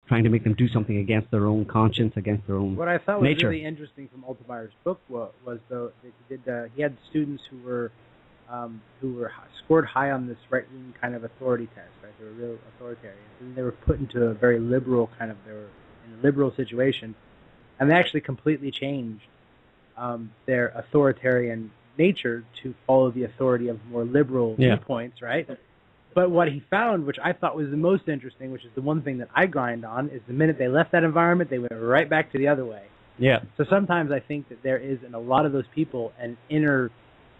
trying to make them do something against their own conscience, against their own nature. What I thought was really interesting from Altemeyer's book was though that he had students who were scored high on this right-wing kind of authority test, right? They were real authoritarians, and they were put into a very liberal they were in a liberal situation, and they actually completely changed their authoritarian nature to follow the authority of more liberal viewpoints, right? But what he found, which I thought was the most interesting, which is the one thing that I grind on, is the minute they left that environment, they went right back to the other way. Yeah. So sometimes I think that there is in a lot of those people an inner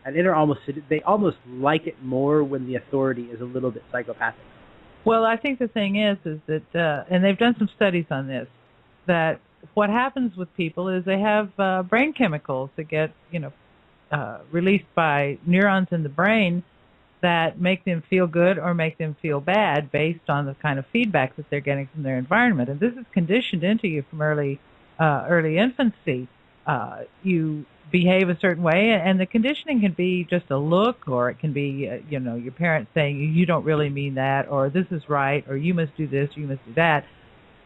almost, they almost like it more when the authority is a little bit psychopathic. Well, I think the thing is that, and they've done some studies on this, that what happens with people is they have brain chemicals that get, released by neurons in the brain that make them feel good or make them feel bad based on the kind of feedback that they're getting from their environment. And this is conditioned into you from early infancy. You behave a certain way, and the conditioning can be just a look, or it can be, your parents saying, you don't really mean that, or this is right, or you must do this, or you must do that.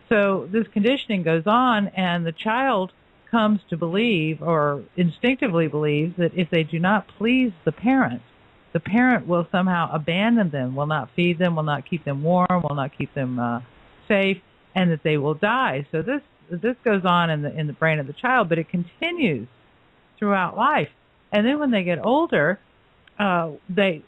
So this conditioning goes on, and the child comes to believe, or instinctively believes, that if they do not please the parent will somehow abandon them, will not feed them, will not keep them warm, will not keep them safe, and that they will die. So this goes on in the brain of the child, but it continues throughout life. And then when they get older, the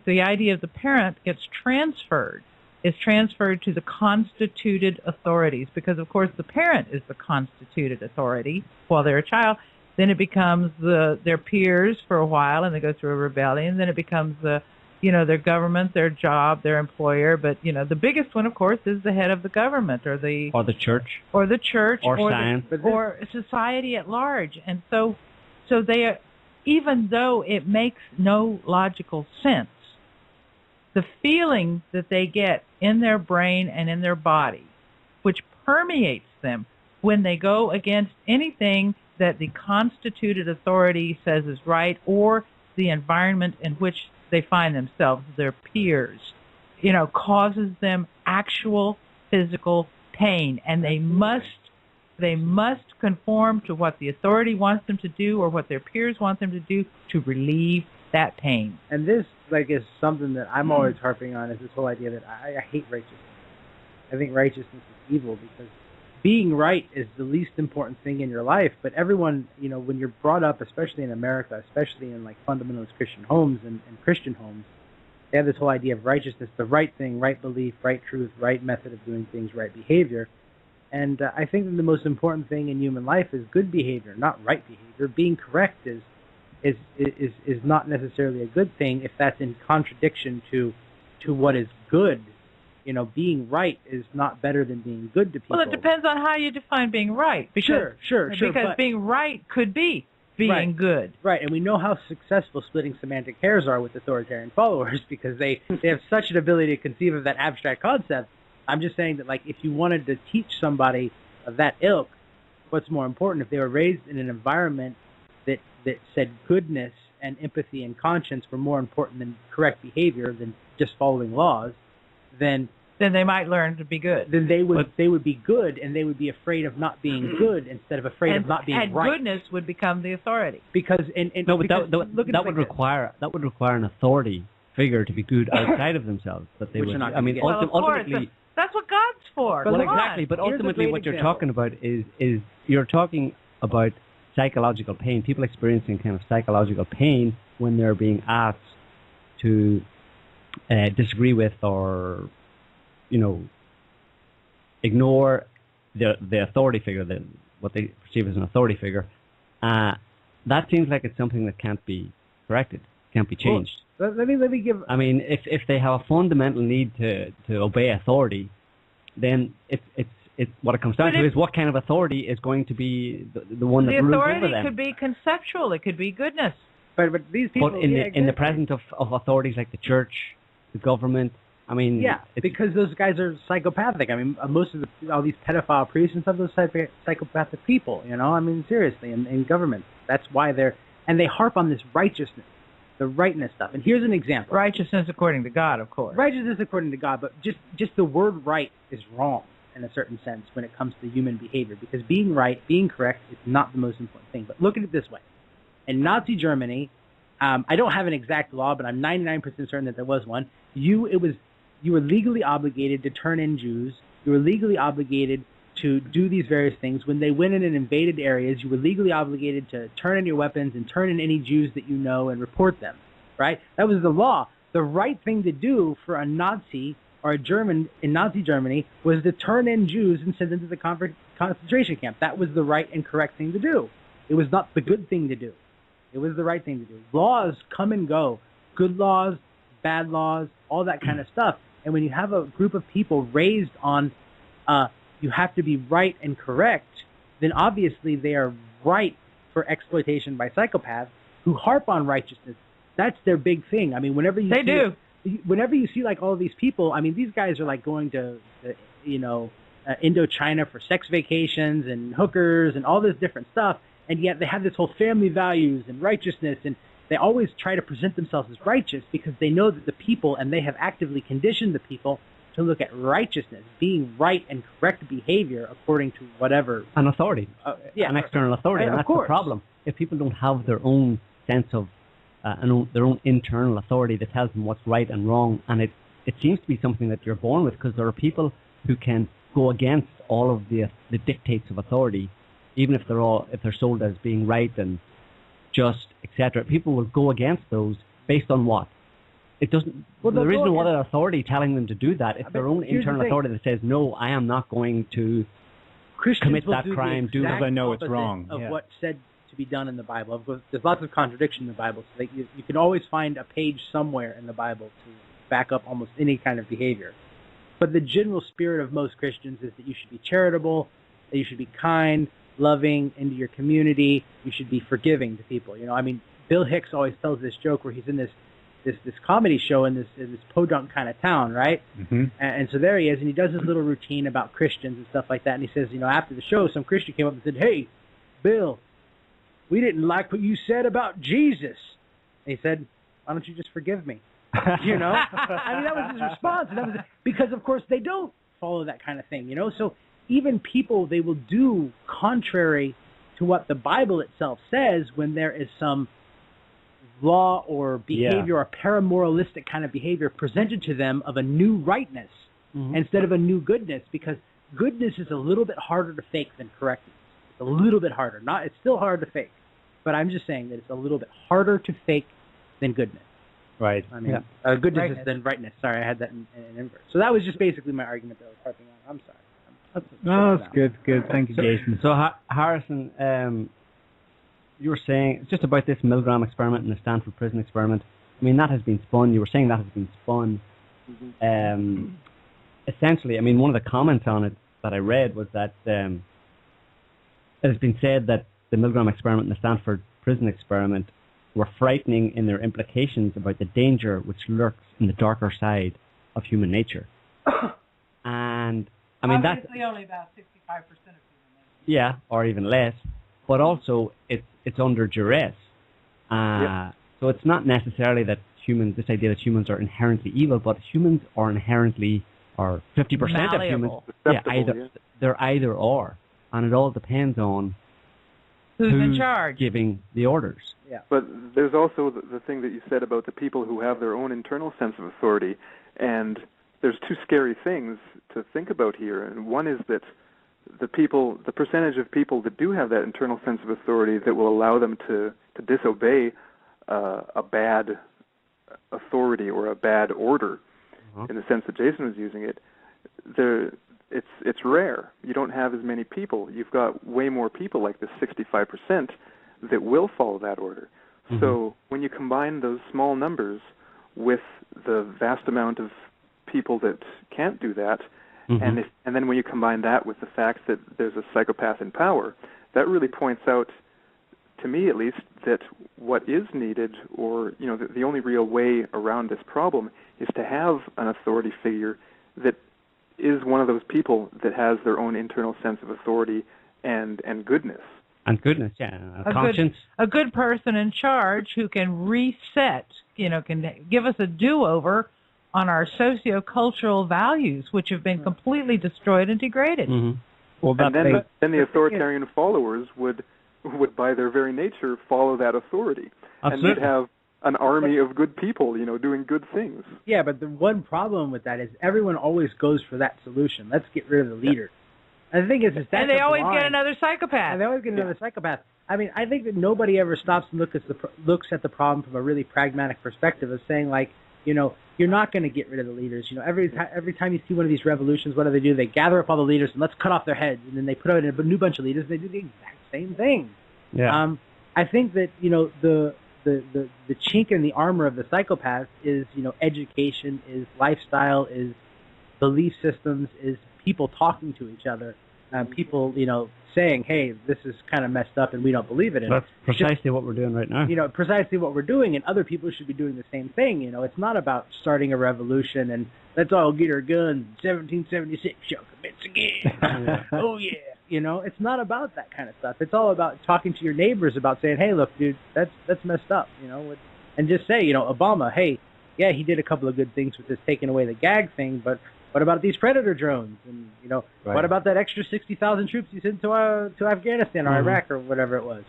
idea of the parent gets transferred. It's transferred to the constituted authorities, because of course the parent is the constituted authority while they're a child. Then it becomes their peers for a while, and they go through a rebellion. Then it becomes their government, their job, their employer. But the biggest one, of course, is the head of the government, or the church, or science, or society at large. And so they are, even though it makes no logical sense, the feeling that they get in their brain and in their body, which permeates them when they go against anything that the constituted authority says is right, or the environment in which they find themselves, their peers, causes them actual physical pain, and they must conform to what the authority wants them to do or what their peers want them to do to relieve that pain. And this is something that I'm always harping on, is this whole idea that I hate righteousness. I think righteousness is evil, because being right is the least important thing in your life. But everyone, when you're brought up, especially in America, especially in fundamentalist Christian homes and Christian homes, they have this whole idea of righteousness, the right thing, right belief, right truth, right method of doing things, right behavior. And I think that the most important thing in human life is good behavior, not right behavior. Being correct is not necessarily a good thing if that's in contradiction to what is good. Being right is not better than being good to people. Well, it depends on how you define being right. Because, sure. Because being right could be being good. Right, and we know how successful splitting semantic hairs are with authoritarian followers, because they have such an ability to conceive of that abstract concept. I'm just saying that, if you wanted to teach somebody of that ilk, what's more important, if they were raised in an environment that said goodness and empathy and conscience were more important than correct behavior, than just following laws, then they might learn to be good. Then they would be good, and they would be afraid of not being good instead of afraid of not being right. And goodness would become the authority. Because that would require an authority figure to be good outside of themselves. But they would. I mean, ultimately, that's what God's for. Well, exactly. But ultimately, what you're talking about is you're talking about psychological pain. People experiencing kind of psychological pain when they're being asked to disagree with, or ignore the authority figure, what they perceive as an authority figure. That seems like it's something that can't be corrected, can't be changed. Well, let me give. I mean, if they have a fundamental need to obey authority, then it's what it comes down to is what kind of authority is going to be the one that rules over them. The authority could be conceptual; it could be goodness. But these people. But in the presence of authorities like the church, the government. I mean, because those guys are psychopathic. I mean, most of all these pedophile priests and stuff, those psychopathic people. I mean, seriously, in government, that's why they harp on this righteousness, the rightness stuff. And here's an example: righteousness according to God, of course. Righteousness according to God, but just the word right is wrong. in a certain sense when it comes to human behavior, because being right, being correct is not the most important thing. But look at it this way. In Nazi Germany, I don't have an exact law, but I'm 99% certain that there was one. You were legally obligated to turn in Jews. You were legally obligated to do these various things. When they went in and invaded areas, you were legally obligated to turn in your weapons and turn in any Jews that you know and report them, right? That was the law. The right thing to do for a Nazi or a German in Nazi Germany was to turn in Jews and send them to the concentration camp. That was the right and correct thing to do. It was not the good thing to do. It was the right thing to do. Laws come and go. Good laws, bad laws, all that kind of stuff. And when you have a group of people raised on you have to be right and correct, then obviously they are right for exploitation by psychopaths who harp on righteousness. That's their big thing. I mean, whenever you see like all of these people, I mean, these guys are like going to Indochina for sex vacations and hookers and all this different stuff, and yet they have this whole family values and righteousness, and they always try to present themselves as righteous because they know that the people, and they have actively conditioned the people to look at righteousness, being right and correct behavior according to whatever. An authority. An external authority, and that's the problem. If people don't have their own sense of, their own internal authority that tells them what's right and wrong, and it seems to be something that you're born with, because there are people who can go against all of the dictates of authority, even if they're sold as being right and just, etc. People will go against those based on what? It doesn't. Well, there is no other authority telling them to do that. It's their own internal authority that says, "No, I am not going to commit that crime. Do because I know it's wrong." Of what's said to be done in the Bible. Of course, there's lots of contradiction in the Bible, so you can always find a page somewhere in the Bible to back up almost any kind of behavior. But the general spirit of most Christians is that you should be charitable, that you should be kind, loving into your community. You should be forgiving to people. I mean, Bill Hicks always tells this joke where he's in this comedy show in this podunk kind of town, right? Mm-hmm. And so there he is, and he does his little routine about Christians and stuff like that. And he says, after the show, some Christian came up and said, "Hey, Bill, we didn't like what you said about Jesus." And he said, "Why don't you just forgive me?" I mean, that was his response. And because, of course, they don't follow that kind of thing, So even people, they will do contrary to what the Bible itself says when there is some law or behavior or paramoralistic kind of behavior presented to them of a new rightness instead of a new goodness, because goodness is a little bit harder to fake than correctness. It's a little bit harder. It's still hard to fake, but I'm just saying that it's a little bit harder to fake than goodness. Right. I mean, goodness is than rightness. Sorry, I had that in inverse. So that was just basically my argument that I was harping on. I'm sorry. That's good. Thank you, Jason. So Harrison, you were saying just about this Milgram experiment and the Stanford prison experiment. I mean, that has been spun. You were saying that has been spun. Mm-hmm. Essentially, I mean, one of the comments on it that I read was that it has been said that the Milgram experiment and the Stanford prison experiment were frightening in their implications about the danger which lurks in the darker side of human nature. And I mean, that's only about 65% of human nature. Yeah, or even less. But also, it's under duress. So it's not necessarily that this idea that humans are inherently evil, but humans are inherently, or 50% of humans, they're either or. And it all depends on who's in charge, giving the orders. Yeah. But there's also the thing that you said about the people who have their own internal sense of authority, and there's two scary things to think about here. And one is that the percentage of people that do have that internal sense of authority that will allow them to disobey a bad authority or a bad order, in the sense that Jason was using it, it's rare. You don't have as many people. You've got way more people, like the 65%, that will follow that order. Mm-hmm. So when you combine those small numbers with the vast amount of people that can't do that, and then when you combine that with the fact that there's a psychopath in power, that really points out, to me at least, that what is needed, or the only real way around this problem, is to have an authority figure that is one of those people that has their own internal sense of authority and goodness. And goodness, conscience. A good person in charge who can reset, can give us a do-over on our socio-cultural values, which have been completely destroyed and degraded. Mm-hmm. Well, and then the authoritarian followers would by their very nature follow that authority. Absolutely. And you'd have an army of good people, doing good things. Yeah, but the one problem with that is everyone always goes for that solution. Let's get rid of the leader. And the thing is that's and they always get another psychopath. And they always get another psychopath. I mean, I think that nobody ever stops and looks at the problem from a really pragmatic perspective of saying, like, you're not going to get rid of the leaders. Every time you see one of these revolutions, what do? They gather up all the leaders and let's cut off their heads, and then they put out a new bunch of leaders. And they do the exact same thing. Yeah. I think that the chink in the armor of the psychopaths is education, is lifestyle, is belief systems, is people talking to each other, people saying, hey, this is kind of messed up and we don't believe it. And that's precisely what we're doing right now. Precisely what we're doing, and other people should be doing the same thing. It's not about starting a revolution and let's all get our guns. 1776 shall commence again. Oh yeah. It's not about that kind of stuff. It's all about talking to your neighbors about saying, hey, look, dude, that's messed up. And just say, Obama, hey, yeah, he did a couple of good things with this taking away the gag thing, but what about these Predator drones? And right. What about that extra 60,000 troops you sent to Afghanistan or Iraq or whatever it was?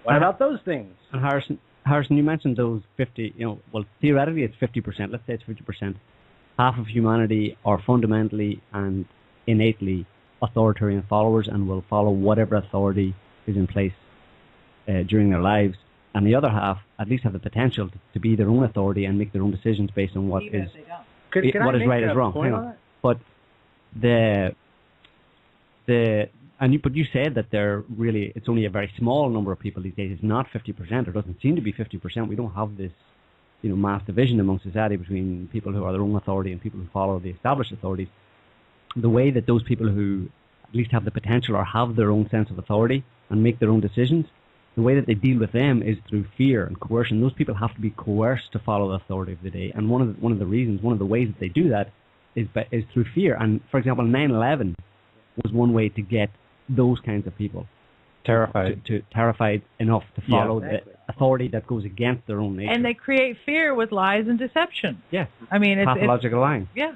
What about those things? And Harrison, you mentioned those 50. Well, theoretically it's 50%. Let's say it's 50%. Half of humanity are fundamentally and innately authoritarian followers and will follow whatever authority is in place during their lives, and the other half at least have the potential to be their own authority and make their own decisions based on what is. What is right is wrong. Hang on. But but you said that it's only a very small number of people these days. It's not 50%. It doesn't seem to be 50%. We don't have this, mass division among society between people who are their own authority and people who follow the established authorities. The way that those people who at least have the potential or have their own sense of authority and make their own decisions, the way that they deal with them is through fear and coercion. Those people have to be coerced to follow the authority of the day. And one of the ways that they do that is through fear. And, for example, 9/11 was one way to get those kinds of people terrified enough to follow the authority that goes against their own nature. And they create fear with lies and deception. Yes. I mean, it's pathological lying. Yeah.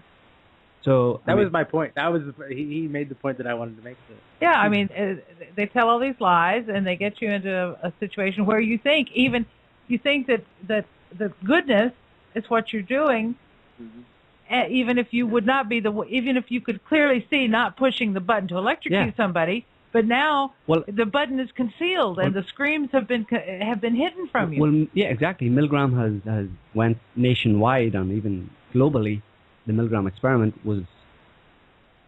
So that was my point. He made the point that I wanted to make. Yeah, I mean, they tell all these lies, and they get you into a situation where you think that the goodness is what you're doing, even if you would not be even if you could clearly see not pushing the button to electrocute somebody. But now the button is concealed, and the screams have been hidden from you. Well, yeah, exactly. Milgram has went nationwide and even globally. The Milgram experiment was,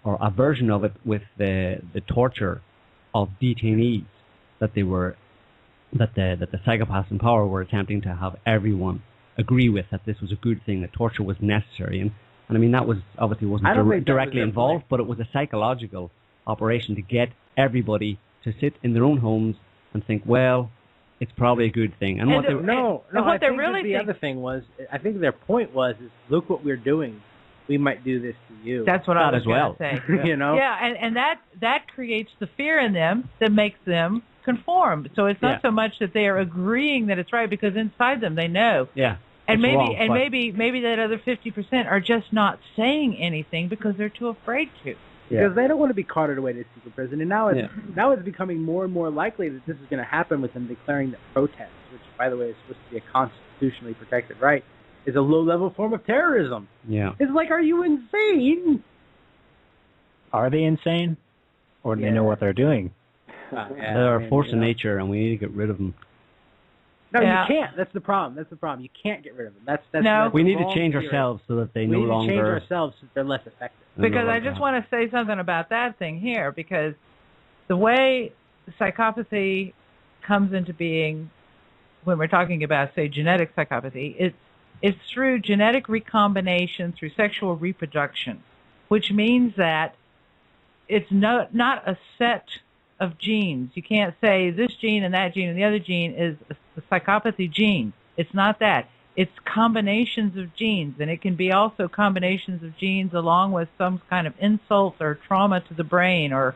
or a version of it, with the torture of detainees that the psychopaths in power were attempting to have everyone agree with, that this was a good thing, that torture was necessary, and I mean that was obviously wasn't directly involved, but it was a psychological operation to get everybody to sit in their own homes and think, well, it's probably a good thing. And I think the other thing was, I think their point was, is look what we're doing. We might do this to you. That's what I was going to say. Yeah, and that creates the fear in them that makes them conform. So it's not so much that they are agreeing that it's right, because inside them they know. Yeah. And maybe that other 50% are just not saying anything because they're too afraid to. Yeah. Because they don't want to be carted away to secret prison. And now it's becoming more and more likely that this is going to happen with them declaring that protest, which, by the way, is supposed to be a constitutionally protected right, is a low-level form of terrorism. Yeah. It's like, are you insane? Are they insane? Or do they know what they're doing? They're a force of nature, and we need to get rid of them. No, you can't. That's the problem. You can't get rid of them. That's we need to change ourselves so that they no longer... We need to change ourselves so they're less effective. Because I just want to say something about that thing here, because the way psychopathy comes into being, when we're talking about, say, genetic psychopathy, it's through genetic recombination, through sexual reproduction, which means that it's not a set of genes. You can't say this gene and that gene and the other gene is the psychopathy gene. It's not that. It's combinations of genes, and it can be also combinations of genes along with some kind of insult or trauma to the brain or